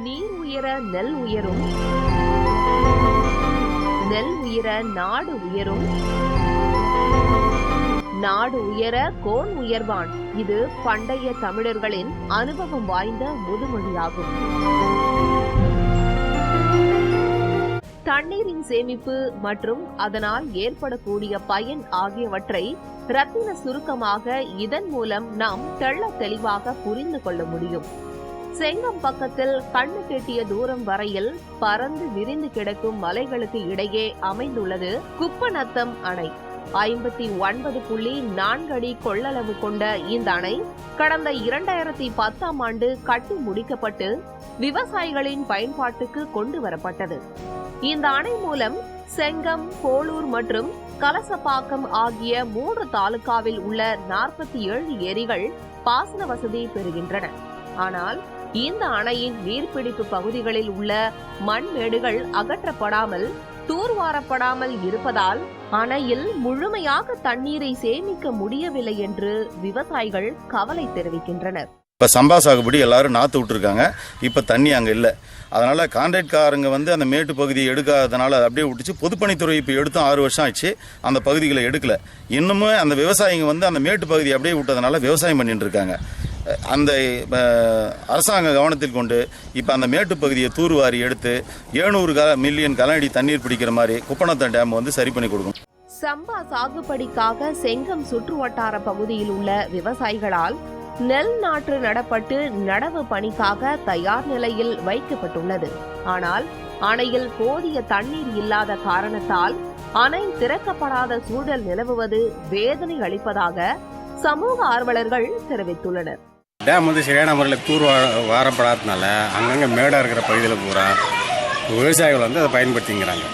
நீர் உயர நெல் உயரும், நெல் உயர நாடு உயரும், நாடு உயர கோன் உயர்வான். இது பண்டைய தமிழர்களின் அனுபவம் வாய்ந்த முதுமொழியாகும். தண்ணீரின் சேமிப்பு மற்றும் அதனால் ஏற்படக்கூடிய பயன் ஆகியவற்றை ரத்தின சுருக்கமாக இதன் மூலம் நாம் தெள்ளத் தெளிவாக புரிந்து கொள்ள முடியும். செங்கம் பக்கத்தில் கண்ணு கெட்டிய தூரம் வரையில் பறந்து விரிந்து கிடக்கும் மலைகளுக்கு இடையே அமைந்துள்ளது குப்பநத்தம் அணை. 59.4 அடி கொள்ளளவு கொண்ட இந்த அணை கடந்த 2010ஆம் ஆண்டு கட்டி முடிக்கப்பட்டு விவசாயிகளின் பயன்பாட்டுக்கு கொண்டு வரப்பட்டது. இந்த அணை மூலம் செங்கம், போளூர் மற்றும் கலசப்பாக்கம் ஆகிய 3 தாலுகாவில் உள்ள 47 ஏரிகள் பாசன வசதி பெறுகின்றன. ஆனால் இந்த அணையின் நீர்பிடிப்பு பகுதிகளில் உள்ள மண்மேடுகள் அகற்றப்படாமல் தூர்வாரப்படாமல் இருப்பதால் அணையில் முழுமையாக தண்ணீரை சேமிக்க முடியவில்லை என்று விவசாயிகள் கவலை தெரிவிக்கின்றனர். இப்போ சம்பா சாகுபடி எல்லாரும் நாற்று விட்டுருக்காங்க. இப்போ தண்ணி அங்கே இல்லை. அதனால் கான்ட்ராக்ட்காரங்க அந்த மேட்டு பகுதியை எடுக்காதனால அதை அப்படியே விட்டுச்சு. பொதுப்பணித்துறை இப்போ எடுத்தும் 6 வருஷம் ஆயிடுச்சு, அந்த பகுதிகளை எடுக்கல. இன்னமும் அந்த விவசாயிங்க அந்த மேட்டு பகுதியை அப்படியே விட்டதுனால விவசாயம் பண்ணிட்டு இருக்காங்க. அந்த அரசாங்க கவனத்தில் கொண்டு இப்போ அந்த மேட்டு பகுதியை தூர்வாரி எடுத்து 700 மில்லியன் கனஅடி தண்ணீர் பிடிக்கிற மாதிரி குப்பநத்தம் டேம் சரி பண்ணி கொடுக்கும். சம்பா சாகுபடிக்காக செங்கம் சுற்றுவட்டார பகுதியில் உள்ள விவசாயிகளால் நெல் நாற்று நடப்பட்டு நடவு பணிக்காக தயார் நிலையில் வைக்கப்பட்டுள்ளது. ஆனால் அணையில் போதிய தண்ணீர் இல்லாத காரணத்தால் அணை திறக்கப்படாத சூழல் நிலவுவது வேதனை அளிப்பதாக சமூக ஆர்வலர்கள் தெரிவித்துள்ளனர். டேம் சரியான முறையில் தூர் வாரப்படாததுனால அங்கங்கே மேடாக இருக்கிற பகுதியில் பூரா விவசாயிகள் அதை பயன்படுத்திங்கிறாங்க.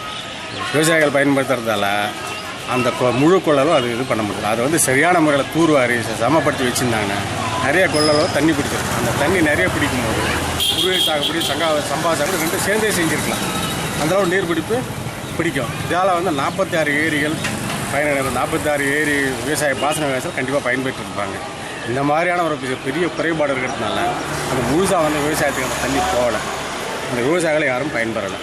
விவசாயிகள் பயன்படுத்துறதால அந்த முழு கொள்ளலும் அது இது பண்ண முடியல. அது சரியான முறையில் தூர்வாரி சமப்படுத்தி வச்சுருந்தாங்க. நிறைய கொள்ளளவு தண்ணி பிடிச்சிருக்கு. அந்த தண்ணி நிறைய பிடிக்கும்போது குறுவை சாகுபடி சம்பா சாகுபடி 2 சேர்ந்தே செஞ்சுருக்கலாம். அந்தளவு நீர் பிடிப்பு பிடிக்கும். இதால் 46 ஏரிகள் பயனடைகிற 46 ஏரி விவசாய பாசன விவசாயம் கண்டிப்பாக பயன்பெற்று இருப்பாங்க. இந்த மாதிரியான ஒரு பெரிய குறைபாடு இருக்கிறதுனால அந்த முழுசாக விவசாயத்துக்கு அந்த தண்ணி போகலை. அந்த விவசாயிகளை யாரும் பயன்பெறலை.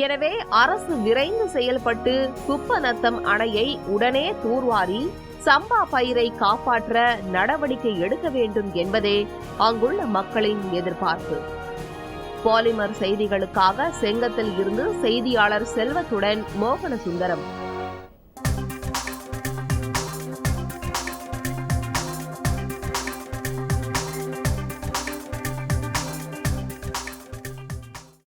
எனவே அரசு விரைந்து செயல்பட்டு குப்பநத்தம் அணையை உடனே தூர்வாரி சம்பா பயிரை காப்பாற்ற நடவடிக்கை எடுக்க வேண்டும் என்பதே அங்குள்ள மக்களின் எதிர்பார்ப்பு. பாலிமர் செய்திகளுக்காக செங்கத்தில் இருந்து செய்தியாளர் செல்வத்துடன் மோகன சுந்தரம்.